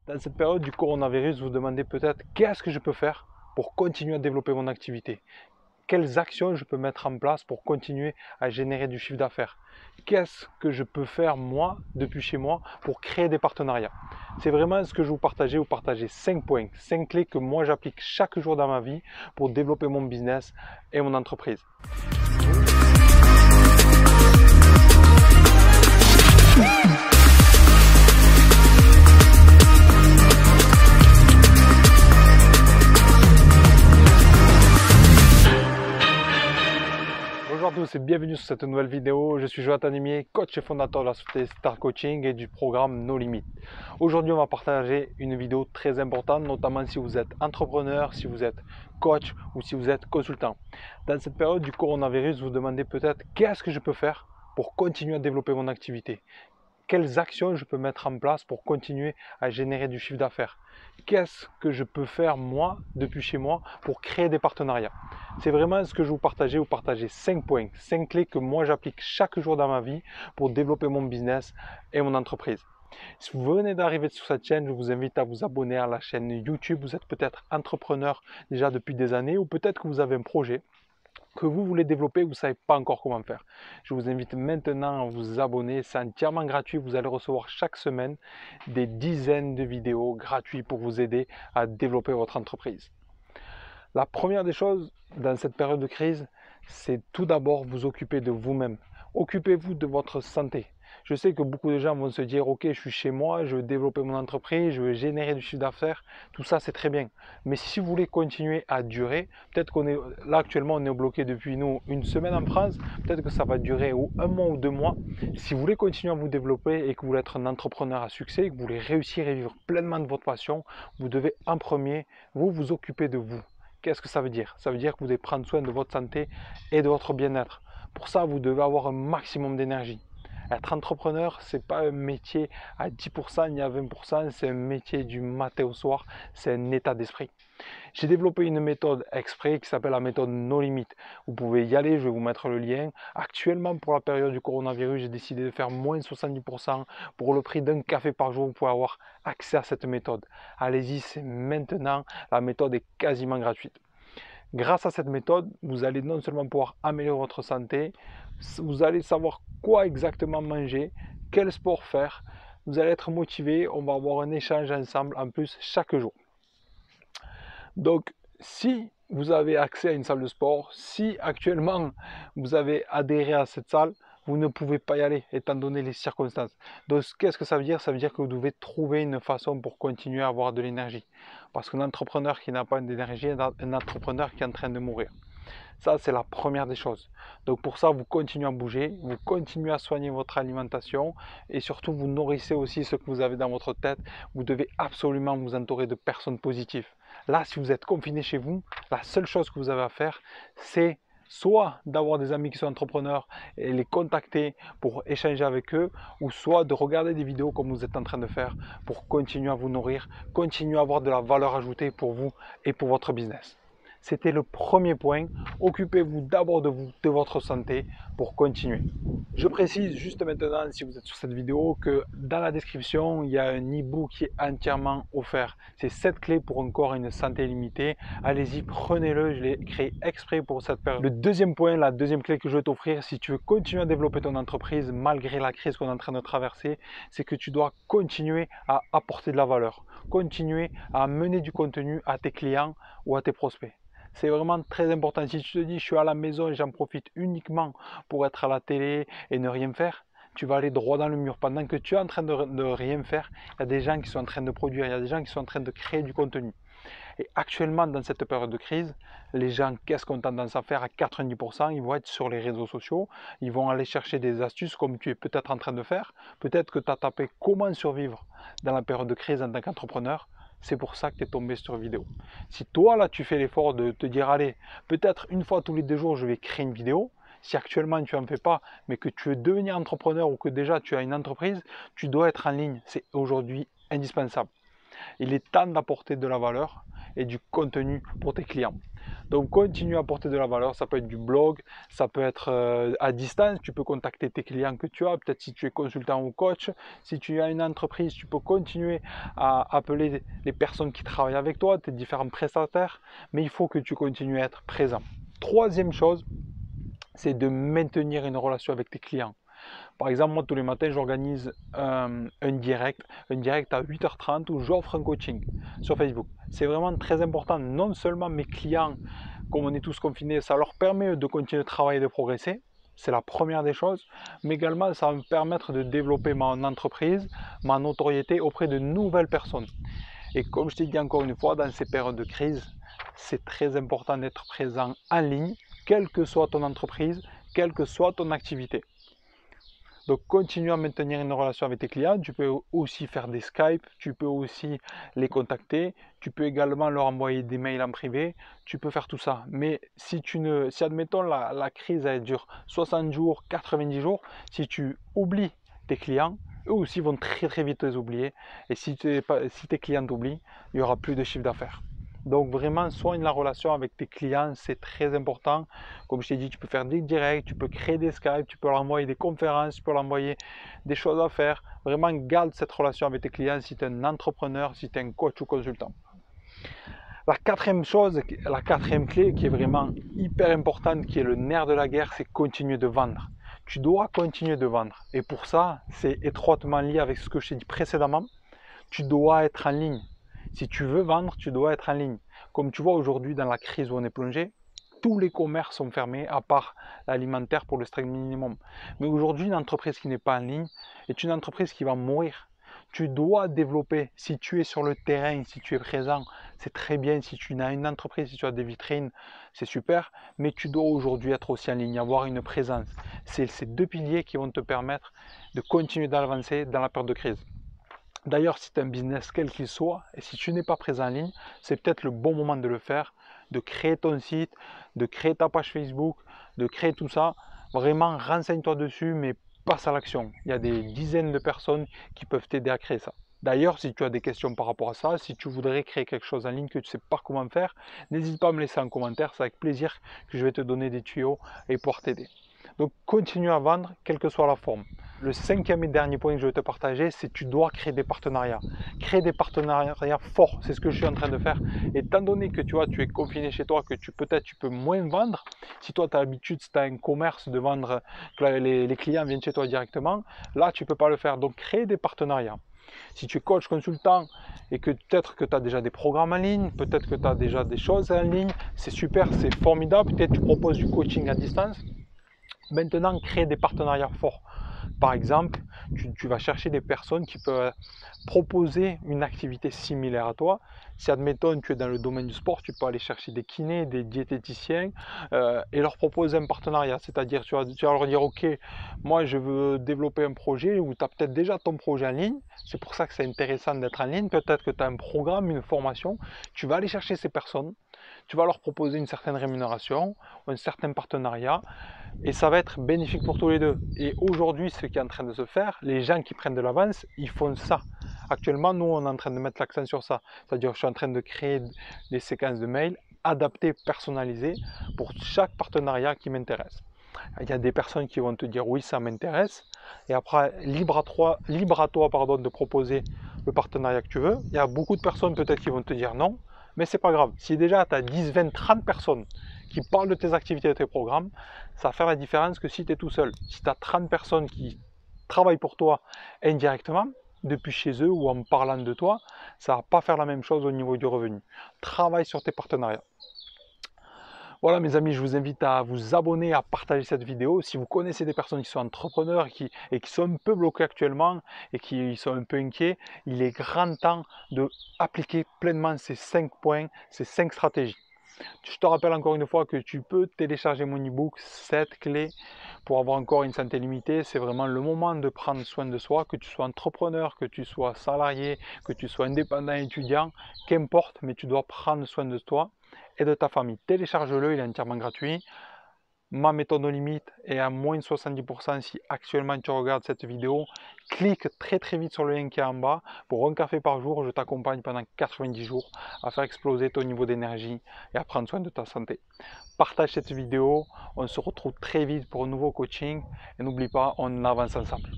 Dans cette période du coronavirus, vous vous demandez peut-être qu'est-ce que je peux faire pour continuer à développer mon activité? Quelles actions je peux mettre en place pour continuer à générer du chiffre d'affaires? Qu'est-ce que je peux faire moi, depuis chez moi, pour créer des partenariats? C'est vraiment ce que je vais vous partager 5 points, 5 clés que moi j'applique chaque jour dans ma vie pour développer mon business et mon entreprise. Bonjour à tous et bienvenue sur cette nouvelle vidéo. Je suis Jonathan Nimier, coach et fondateur de la société Star Coaching et du programme No Limit. Aujourd'hui, on va partager une vidéo très importante, notamment si vous êtes entrepreneur, si vous êtes coach ou si vous êtes consultant. Dans cette période du coronavirus, vous vous demandez peut-être qu'est-ce que je peux faire pour continuer à développer mon activité? Quelles actions je peux mettre en place pour continuer à générer du chiffre d'affaires? Qu'est-ce que je peux faire moi, depuis chez moi, pour créer des partenariats? C'est vraiment ce que je vais vous partager 5 points, 5 clés que moi j'applique chaque jour dans ma vie pour développer mon business et mon entreprise. Si vous venez d'arriver sur cette chaîne, je vous invite à vous abonner à la chaîne YouTube. Vous êtes peut-être entrepreneur déjà depuis des années ou peut-être que vous avez un projet que vous voulez développer, vous ne savez pas encore comment faire. Je vous invite maintenant à vous abonner, c'est entièrement gratuit, vous allez recevoir chaque semaine des dizaines de vidéos gratuites pour vous aider à développer votre entreprise. La première des choses dans cette période de crise, c'est tout d'abord vous occuper de vous-même. Occupez-vous de votre santé. Je sais que beaucoup de gens vont se dire, ok, je suis chez moi, je veux développer mon entreprise, je veux générer du chiffre d'affaires, tout ça c'est très bien. Mais si vous voulez continuer à durer, peut-être qu'on est là actuellement, on est bloqué depuis nous une semaine en France, peut-être que ça va durer ou un mois ou 2 mois. Si vous voulez continuer à vous développer et que vous voulez être un entrepreneur à succès, que vous voulez réussir et vivre pleinement de votre passion, vous devez en premier vous occuper de vous. Qu'est-ce que ça veut dire? Ça veut dire que vous devez prendre soin de votre santé et de votre bien-être. Pour ça, vous devez avoir un maximum d'énergie. Être entrepreneur, ce n'est pas un métier à 10% ni à 20%, c'est un métier du matin au soir, c'est un état d'esprit. J'ai développé une méthode exprès qui s'appelle la méthode No Limit. Vous pouvez y aller, je vais vous mettre le lien. Actuellement, pour la période du coronavirus, j'ai décidé de faire moins 70%. Pour le prix d'un café par jour, vous pouvez avoir accès à cette méthode. Allez-y, c'est maintenant. La méthode est quasiment gratuite. Grâce à cette méthode, vous allez non seulement pouvoir améliorer votre santé, vous allez savoir quoi exactement manger, quel sport faire. Vous allez être motivé, on va avoir un échange ensemble en plus chaque jour. Donc, si vous avez accès à une salle de sport, si actuellement vous avez adhéré à cette salle, vous ne pouvez pas y aller étant donné les circonstances. Donc, qu'est-ce que ça veut dire? Ça veut dire que vous devez trouver une façon pour continuer à avoir de l'énergie. Parce qu'un entrepreneur qui n'a pas d'énergie est un entrepreneur qui est en train de mourir. Ça, c'est la première des choses. Donc pour ça, vous continuez à bouger, vous continuez à soigner votre alimentation et surtout, vous nourrissez aussi ce que vous avez dans votre tête. Vous devez absolument vous entourer de personnes positives. Là, si vous êtes confiné chez vous, la seule chose que vous avez à faire, c'est soit d'avoir des amis qui sont entrepreneurs et les contacter pour échanger avec eux, ou soit de regarder des vidéos comme vous êtes en train de faire pour continuer à vous nourrir, continuer à avoir de la valeur ajoutée pour vous et pour votre business. C'était le premier point. Occupez-vous d'abord de vous, de votre santé pour continuer. Je précise juste maintenant, si vous êtes sur cette vidéo, que dans la description, il y a un e-book qui est entièrement offert. C'est 7 clés pour un corps et une santé limitée. Allez-y, prenez-le. Je l'ai créé exprès pour cette période. Le deuxième point, la deuxième clé que je vais t'offrir, si tu veux continuer à développer ton entreprise malgré la crise qu'on est en train de traverser, c'est que tu dois continuer à apporter de la valeur. Continuer à amener du contenu à tes clients ou à tes prospects. C'est vraiment très important. Si tu te dis, je suis à la maison et j'en profite uniquement pour être à la télé et ne rien faire, tu vas aller droit dans le mur. Pendant que tu es en train de rien faire, il y a des gens qui sont en train de produire, il y a des gens qui sont en train de créer du contenu. Et actuellement, dans cette période de crise, les gens, qu'est-ce qu'on tendance à faire à 90%? Ils vont être sur les réseaux sociaux, ils vont aller chercher des astuces comme tu es peut-être en train de faire. Peut-être que tu as tapé comment survivre dans la période de crise en tant qu'entrepreneur. C'est pour ça que tu es tombé sur vidéo. Si toi, là, tu fais l'effort de te dire, allez, peut-être une fois tous les 2 jours, je vais créer une vidéo. Si actuellement, tu n'en fais pas, mais que tu veux devenir entrepreneur ou que déjà tu as une entreprise, tu dois être en ligne. C'est aujourd'hui indispensable. Il est temps d'apporter de la valeur et du contenu pour tes clients. Donc continue à apporter de la valeur, ça peut être du blog, ça peut être à distance, tu peux contacter tes clients que tu as, peut-être si tu es consultant ou coach, si tu as une entreprise, tu peux continuer à appeler les personnes qui travaillent avec toi, tes différents prestataires, mais il faut que tu continues à être présent. Troisième chose, c'est de maintenir une relation avec tes clients. Par exemple, moi, tous les matins, j'organise un direct à 8h30 où j'offre un coaching sur Facebook. C'est vraiment très important. Non seulement mes clients, comme on est tous confinés, ça leur permet de continuer de travailler et de progresser. C'est la première des choses. Mais également, ça va me permettre de développer mon entreprise, ma notoriété auprès de nouvelles personnes. Et comme je t'ai dit encore une fois, dans ces périodes de crise, c'est très important d'être présent en ligne, quelle que soit ton entreprise, quelle que soit ton activité. Donc continue à maintenir une relation avec tes clients, tu peux aussi faire des Skype, tu peux aussi les contacter, tu peux également leur envoyer des mails en privé, tu peux faire tout ça. Mais si admettons la crise elle dure 60 jours, 90 jours, si tu oublies tes clients, eux aussi vont très vite les oublier. Et si tes clients t'oublient, il n'y aura plus de chiffre d'affaires. Donc vraiment, soigne la relation avec tes clients, c'est très important. Comme je t'ai dit, tu peux faire des directs, tu peux créer des Skype, tu peux leur envoyer des conférences, tu peux leur envoyer des choses à faire. Vraiment, garde cette relation avec tes clients si tu es un entrepreneur, si tu es un coach ou consultant. La quatrième chose, la quatrième clé qui est vraiment hyper importante, qui est le nerf de la guerre, c'est continuer de vendre. Tu dois continuer de vendre. Et pour ça, c'est étroitement lié avec ce que je t'ai dit précédemment. Tu dois être en ligne. Si tu veux vendre, tu dois être en ligne. Comme tu vois aujourd'hui dans la crise où on est plongé, tous les commerces sont fermés à part l'alimentaire pour le strict minimum. Mais aujourd'hui, une entreprise qui n'est pas en ligne est une entreprise qui va mourir. Tu dois développer. Si tu es sur le terrain, si tu es présent, c'est très bien. Si tu as une entreprise, si tu as des vitrines, c'est super. Mais tu dois aujourd'hui être aussi en ligne, avoir une présence. C'est ces deux piliers qui vont te permettre de continuer d'avancer dans la période de crise. D'ailleurs, si tu as un business quel qu'il soit, et si tu n'es pas présent en ligne, c'est peut-être le bon moment de le faire, de créer ton site, de créer ta page Facebook, de créer tout ça. Vraiment, renseigne-toi dessus, mais passe à l'action. Il y a des dizaines de personnes qui peuvent t'aider à créer ça. D'ailleurs, si tu as des questions par rapport à ça, si tu voudrais créer quelque chose en ligne que tu ne sais pas comment faire, n'hésite pas à me laisser un commentaire, c'est avec plaisir que je vais te donner des tuyaux et pouvoir t'aider. Donc continue à vendre, quelle que soit la forme. Le cinquième et dernier point que je vais te partager, c'est que tu dois créer des partenariats. Créer des partenariats forts, c'est ce que je suis en train de faire. Étant donné que tu es confiné chez toi, que peut-être tu peux moins vendre, si toi tu as l'habitude, si tu as un commerce de vendre, que les clients viennent chez toi directement, là tu ne peux pas le faire. Donc crée des partenariats. Si tu es coach, consultant et que peut-être que tu as déjà des programmes en ligne, peut-être que tu as déjà des choses en ligne, c'est super, c'est formidable. Peut-être que tu proposes du coaching à distance. Maintenant, crée des partenariats forts. Par exemple, tu vas chercher des personnes qui peuvent proposer une activité similaire à toi. Si admettons tu es dans le domaine du sport, tu peux aller chercher des kinés, des diététiciens et leur proposer un partenariat. C'est-à-dire tu vas leur dire ok, moi je veux développer un projet où tu as peut-être déjà ton projet en ligne. C'est pour ça que c'est intéressant d'être en ligne. Peut-être que tu as un programme, une formation. Tu vas aller chercher ces personnes. Tu vas leur proposer une certaine rémunération, un certain partenariat et ça va être bénéfique pour tous les deux. Et aujourd'hui, ce qui est en train de se faire, les gens qui prennent de l'avance, ils font ça. Actuellement, nous, on est en train de mettre l'accent sur ça. C'est-à-dire que je suis en train de créer des séquences de mails adaptées, personnalisées pour chaque partenariat qui m'intéresse. Il y a des personnes qui vont te dire oui, ça m'intéresse. Et après, libre à toi de proposer le partenariat que tu veux. Il y a beaucoup de personnes peut-être qui vont te dire non. Mais c'est pas grave. Si déjà tu as 10, 20, 30 personnes qui parlent de tes activités et de tes programmes, ça va faire la différence que si tu es tout seul. Si tu as 30 personnes qui travaillent pour toi indirectement, depuis chez eux ou en parlant de toi, ça ne va pas faire la même chose au niveau du revenu. Travaille sur tes partenariats. Voilà mes amis, je vous invite à vous abonner, à partager cette vidéo. Si vous connaissez des personnes qui sont entrepreneurs et qui sont un peu bloqués actuellement et qui sont un peu inquiets, il est grand temps d'appliquer pleinement ces 5 points, ces 5 stratégies. Je te rappelle encore une fois que tu peux télécharger mon e-book 7 clés pour avoir encore une santé limitée. C'est vraiment le moment de prendre soin de soi, que tu sois entrepreneur, que tu sois salarié, que tu sois indépendant, étudiant, qu'importe, mais tu dois prendre soin de toi et de ta famille. Télécharge-le, il est entièrement gratuit. ma méthode No Limit est à moins de 70% si actuellement tu regardes cette vidéo. Clique très vite sur le lien qui est en bas. Pour un café par jour, je t'accompagne pendant 90 jours à faire exploser ton niveau d'énergie et à prendre soin de ta santé. Partage cette vidéo, on se retrouve très vite pour un nouveau coaching et n'oublie pas, on avance ensemble.